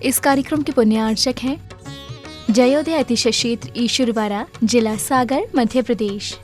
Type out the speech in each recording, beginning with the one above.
इस कार्यक्रम के पुण्यार्चक हैं जयोदय अतिशय क्षेत्र ईश्वरवाड़ा, जिला सागर, मध्य प्रदेश।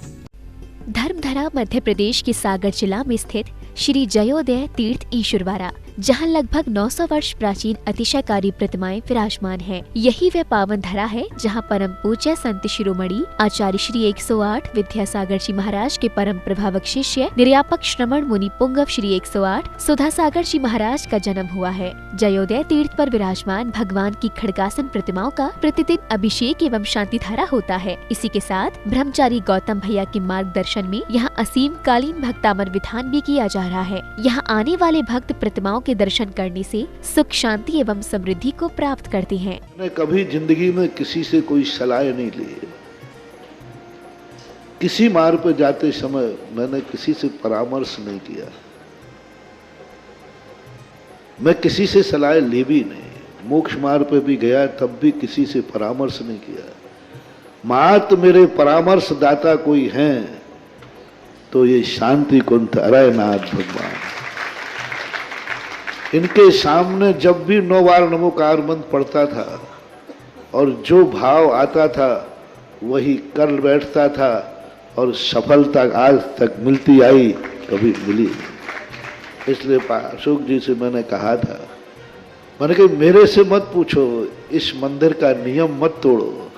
धर्मधरा मध्य प्रदेश के सागर जिला में स्थित श्री जयोदय तीर्थ ईश्वरवाड़ा, जहां लगभग 900 वर्ष प्राचीन अतिशयकारी प्रतिमाएं विराजमान हैं। यही वह पावन धरा है जहां परम पूज्य संत शिरोमणि आचार्य श्री 108 विद्यासागर जी महाराज के परम प्रभावक शिष्य निर्यापक श्रमण मुनि पुंगव श्री 108 सुधासागर जी महाराज का जन्म हुआ है। जयोदय तीर्थ पर विराजमान भगवान की खड़गासन प्रतिमाओं का प्रतिदिन अभिषेक एवं शांति धारा होता है। इसी के साथ ब्रह्मचारी गौतम भैया के मार्गदर्शन में यहाँ असीम कालीन भक्तामर विधान भी किया जा रहा है। यहाँ आने वाले भक्त प्रतिमाओं के दर्शन करने से सुख, शांति एवं समृद्धि को प्राप्त करते हैं। मैंने कभी जिंदगी में किसी से कोई सलाह नहीं ली। किसी मार्ग पर जाते समय मैंने किसी से परामर्श नहीं किया। मैं किसी से सलाह ली भी नहीं। मोक्ष मार्ग पर भी गया तब भी किसी से परामर्श नहीं किया। मात्र मेरे परामर्श दाता कोई हैं तो ये शांति कुंठ अरयनाथ भगवान। इनके सामने जब भी 9 बार नमोकार मंत्र पढ़ता था और जो भाव आता था वही कर बैठता था और सफलता आज तक मिलती आई, कभी मिली। इसलिए अशोक जी से मैंने कहा था, मैंने कहा मेरे से मत पूछो, इस मंदिर का नियम मत तोड़ो।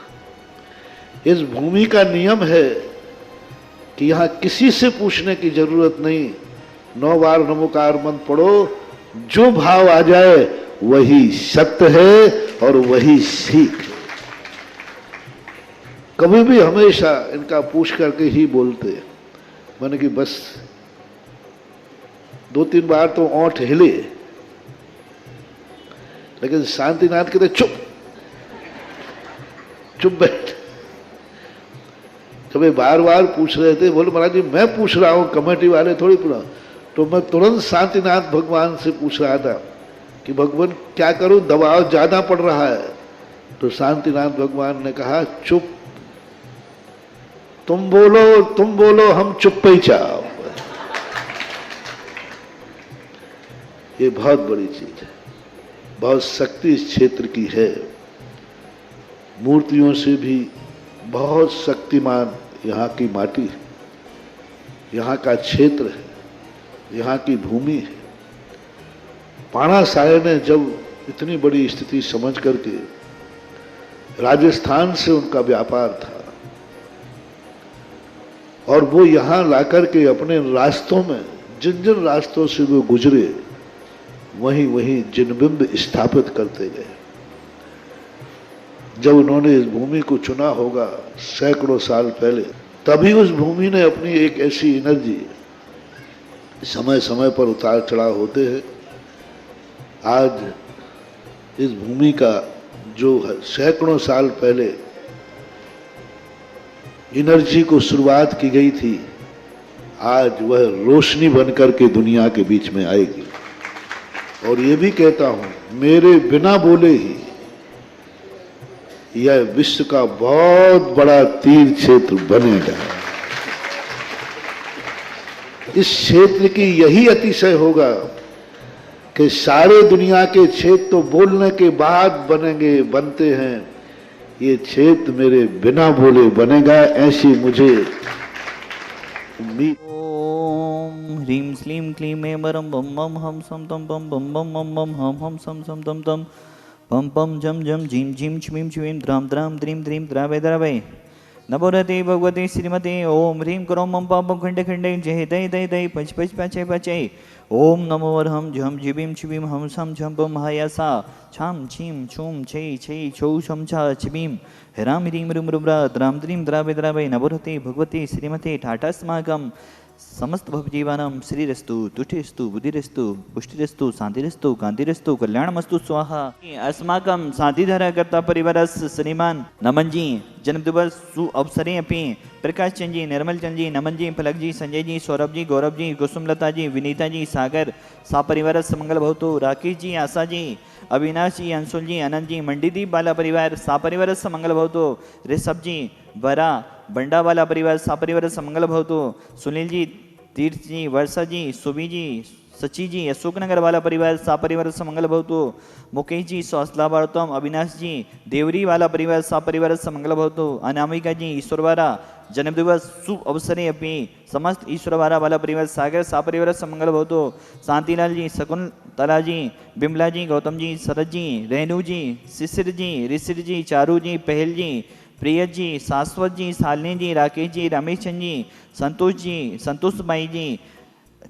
इस भूमि का नियम है कि यहाँ किसी से पूछने की जरूरत नहीं। 9 बार नमोकार मंत्र पढ़ो, जो भाव आ जाए वही सत्य है और वही सीख है। कभी भी हमेशा इनका पूछ करके ही बोलते। मैंने कि बस 2-3 बार तो ओंठ हिले, लेकिन शांतिनाथ कहते चुप चुप बैठ। कभी बार बार पूछ रहे थे, बोले महाराज जी मैं पूछ रहा हूं, कमेटी वाले थोड़ी पूछा। तो मैं तुरंत शांतिनाथ भगवान से पूछ रहा था कि भगवान क्या करूं, दबाव ज्यादा पड़ रहा है। तो शांतिनाथ भगवान ने कहा चुप, तुम बोलो हम चुप ही चाहो। ये बहुत बड़ी चीज है, बहुत शक्ति इस क्षेत्र की है। मूर्तियों से भी बहुत शक्तिमान यहाँ की माटी है, यहाँ का क्षेत्र है, यहाँ की भूमि है। पाणा साहे ने जब इतनी बड़ी स्थिति समझ करके, राजस्थान से उनका व्यापार था और वो यहाँ लाकर के अपने रास्तों में जिन जिन रास्तों से वो गुजरे वहीं वहीं जिनबिंब स्थापित करते गए। जब उन्होंने इस भूमि को चुना होगा सैकड़ों साल पहले, तभी उस भूमि ने अपनी एक ऐसी एनर्जी, समय समय पर उतार चढ़ाव होते हैं। आज इस भूमि का जो सैकड़ों साल पहले एनर्जी को शुरुआत की गई थी, आज वह रोशनी बनकर के दुनिया के बीच में आएगी। और ये भी कहता हूं, मेरे बिना बोले ही यह विश्व का बहुत बड़ा तीर्थ क्षेत्र बनेगा। इस क्षेत्र की यही अतिशय होगा कि सारे दुनिया के क्षेत्र तो बोलने के बाद बनते हैं, ये क्षेत्र मेरे बिना बोले बनेगा, ऐसी मुझे उम्मीद। ओम ह्रीं श्लीं क्लीं ऐं वरं बम बम हम सम तम बम बम बम बम बम हम सम सम तम तम पम पम जम जम झीं झीं छ्मीं छ्वीं द्रां द्रां द्रीं द्रीं द्रावै द्रावै नमोरते भगवते श्रीमते ओम ह्रीं क्रों मम पापं खंडे खंडे जय दय दय दय पच पच पचय पचय ओम नमो वरहं झम जिबिं छिबिं हम सम झम बम महायासा छाम छीं छूम छय छय छौ छम छा छिबिं राम ह्रीं रुम रुब्रा द्रां द्रीं द्रावै द्रावै नमोरते भगवते श्रीमते ठाठास्माकं समस्त भवजीवानां श्रीरस्तु तुष्टिरस्तु बुद्धिरस्तु पुष्टिरस्तु शांतिरस्तु कांतिरस्तु कल्याणमस्तु स्वाहा। अस्माकं साथीधर कर्ता परिवारस्य श्रीमान नमन जी जन्मदिवस सु अवसरे अपि प्रकाश चंद जी, निर्मल चंद जी, नमन जी, पलक जी, संजय जी, सौरभ जी, गौरव जी, कुसुमलता जी, विनीता जी, सागर सा परिवार मंगल भवतु, राकेश जी, आशा जी, अविनाश जी, अंशुल जी, अनंत जी, मंडीदीप बाला परिवार सा परिवार मंगल भवतु, ऋषभ जी, वरा बंडा वाला परिवार सा परिवार मंगल भवतु, सुनील जी तीर्थ जी, वर्षा जी, सुबी जी, सची जी, अशोकनगर वाला परिवार सापरिवार समंगल भवतु। मुकेश जी, स्वास्थ्यलाभार्थम। अविनाश जी, देवरी वाला परिवार सापरिवार समंगल भवतु। अनामिका जी, ईश्वरवारा जन्मदिवस शुभ अवसरे अपनी समस्त ईश्वरवारा वाला परिवार सागर सापरिवार समंगल भवतु। शांतिलाल जी, शकुंतला जी, बिमला जी, गौतम जी, शरद जी, रेणु जी, शिशिर जी, ऋषिर जी, चारू जी, पहल जी, प्रिय जी, शाश्वत जी, शालिनी जी, राकेश जी, रमेश चंद जी, संतोष जी, संतोष माई जी,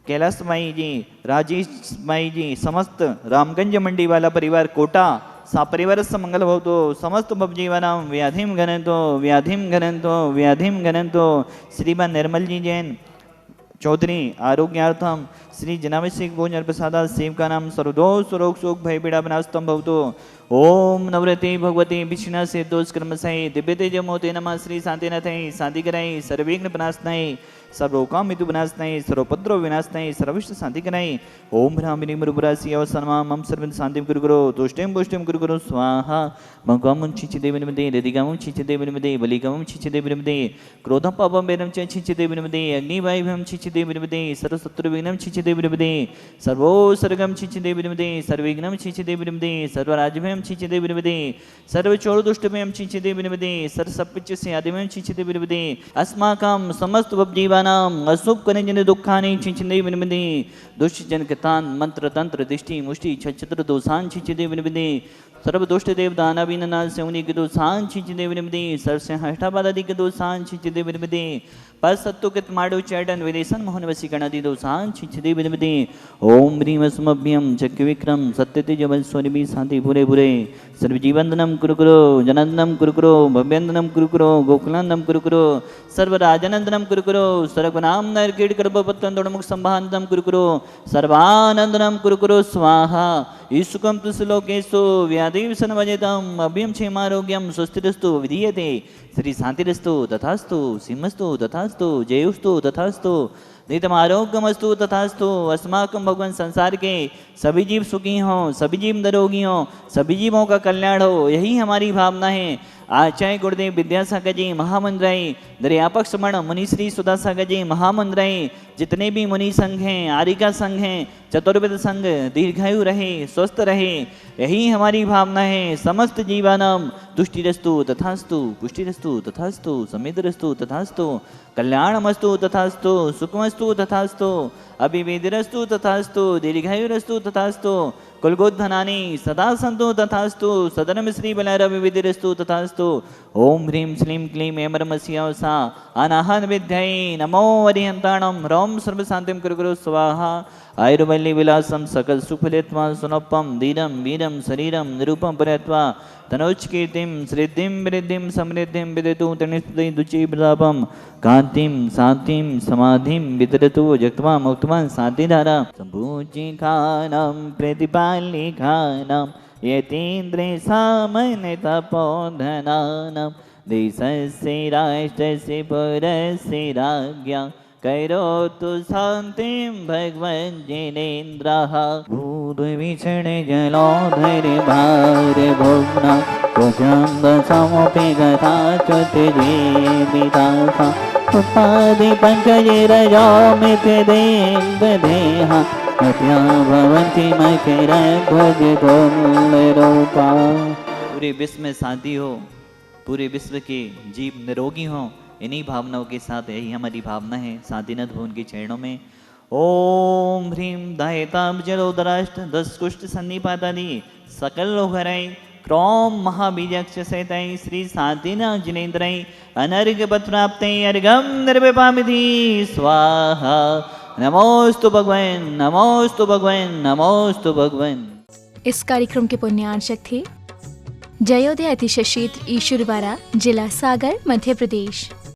कैलाश माई जी, राजेश माई जी, समस्त रामगंज मंडी वाला परिवार कोटा सापरिवार मंगल भवतु। समस्त भवजीवानां व्याधिम घनंतो व्याधिम घनंतो व्याधिम घनंतो। श्रीमान निर्मल जी जैन चौधरी आरोग्यार्थम श्री जनाभिषेक भोजन प्रसादा सेव का नाम सर्वदोष रोग शोक भय पीड़ा विनाशतम भवतु। ओम नवरते भगवती विष्णु से दोष कर्म सही दिव्य तेज मोते नमः श्री शांतिनाथाय शांति कराई सर्वविघ्न विनाशनाय सर्वोकाम मितु विनाशनाय सर्वोपद्रव विनाशनाय सर्वविष्ट शांति कराई। ओम भ्रामिनी मृपुरासी अवसरमा मम सर्व शांति गुरु गुरु तुष्टिम पुष्टिम गुरु गुरु स्वाहा। मगम छिचिदे विनमदे रदिगम छिचिदे विनमदे बलिगम छिचिदे विनमदे क्रोधम पापम वेदम च छिचिदे विनमदे अग्निवायुभम छिचिदे विनमदे सर्वशत्रु विघ्नम छिचिदे विनमदे सर्वो सर्गम छिचिदे विनमदे सर्वविघ्नम छिचिदे विनमदे सर्वराजभयम छिचिदे विनमदे सर्वचोर दुष्टभयम छिचिदे विनमदे सर्वसपिच्च से आदिमयम छिचिदे विनमदे अस्माकं समस्त वब्जीवानां अशुभ कनिजन दुःखानि छिचिदे विनमदे दुष्टजन कृतान मंत्र तंत्र दृष्टि मुष्टि छत्र दोषान छिचिदे विनमदे सर्वदुष्ट देव दानवीनाथ सेवनी के दोषान छिचिदे विनमदे सर्वसे हष्टापादादि के दोषान छिचिदे विनमदे पर सत्तु के माडो चैटन विदेशन मोहन वसीकरणादि दोषान छिचिदे विनमदे। ओम ह्रीम अस्मभ्यम चक्र विक्रम सत्य तेज स्वनिभि शांति भूरे भूरे सर्वजीवंदनम कुरु कुरु जनार्दनम कुरु कुरु भव्यंदनम कुरु कुरु गोकुलानंदम कुरु कुरु सर्वराजनंदनम कुरु कुरु सर्वनाम नरकीट कर्पपत्तंदोमुख संभानंदम कुरु कुरु सर्वानंदनम कुरु कुरु स्वाहा। ईशुकम तुसलोकेशो व्याधि विसनवजेतम अभ्यम क्षेमारोग्यम स्वस्तिरस्तु विधीयते श्री शांतिरस्तु तथास्तु सिंहस्तु तथास्तु जयोस्तु तथास्तु नितम आरोग्यमस्तु तथास्तु। अस्माकं भगवान संसार के सभी जीव सुखी हों सभी जीव निरोगी हों सभी जीवों का कल्याण हो यही हमारी भावना है। आचार्य गुरुदेव विद्यासागर जी महामंत्राई दरियापक समण मुनिश्री सुधासागर जी महामंत्राई जितने भी मुनि संघ हैं आरिका संघ हैं चतुर्वेद संघ दीर्घायु रहे स्वस्थ रहे यही हमारी भावना है। समस्त जीवानाम तुष्टिरस्तु तथास्तु पुष्टिरस्तु तथास्तु समितिरस्तु तथास्तु कल्याणमस्तु तथास्तु सुखमस्तु तथास्तु अभिवेदिरस्तु तथास्तु दीर्घायुरस्तु तथास्तु कुलगोधनानि सदा सन्तु तथास्तु सदनम श्री बलरविविधिरस्तु तथास्तु। ओम ह्रीं श्लीं क्लीं एमरमस्यावसा अनाहन विद्यै नमो अरिहन्ताणं रोम सर्वशान्तिं कुरु कुरु स्वाहा। आयुर्वल्ली विलासम सकल सुफलित्वा सुनोपम धीरम वीरम शरीरम निरूपम परत्वा तनोच कीर्तिम श्रीद्धिम वृद्धिम समृद्धिम विदतु तनिष्ठि दुचि प्रतापम कांतिम शांतिम समाधिम विदरतु जक्त्वा मुक्त्वा शांतिधारा संपूजिखानां प्रतिपालिखानां यतीन्द्रे सामन्य तपोधनानां देशस्य राष्ट्रस्य पुरस्य राज्ञा कैरोतु शांतिं भगवन् जिनेन्द्रः भूतविषण जलोधर भार भुग्ना कुजंग समोपि गता चुतिजीवितासा उपाधि पंकजे रजोमिति देवदेहा मत्या भवन्ति मकरध्वज रूपा। पूरे विश्व में शांति हो पूरे विश्व के जीव निरोगी हों इन्हीं भावनाओं के साथ यही हमारी भावना है। शांतिनाथ भवन के चरणों में ओम ह्रीं दायताब जलोदराष्ट 10 कुष्ठ सन्निपातादि सकल लोहराई क्रोम महाबीजाक्ष सहिताई श्री शांतिनाथ जिनेन्द्राई अनर्घ पत्राप्ते अर्घम निर्विपामिति स्वाहा। नमोस्तु भगवान नमोस्तु भगवान नमोस्तु भगवान। इस कार्यक्रम के पुण्यार्चक थे जयोदय अतिशय क्षेत्र ईश्वरवारा जिला सागर मध्य प्रदेश।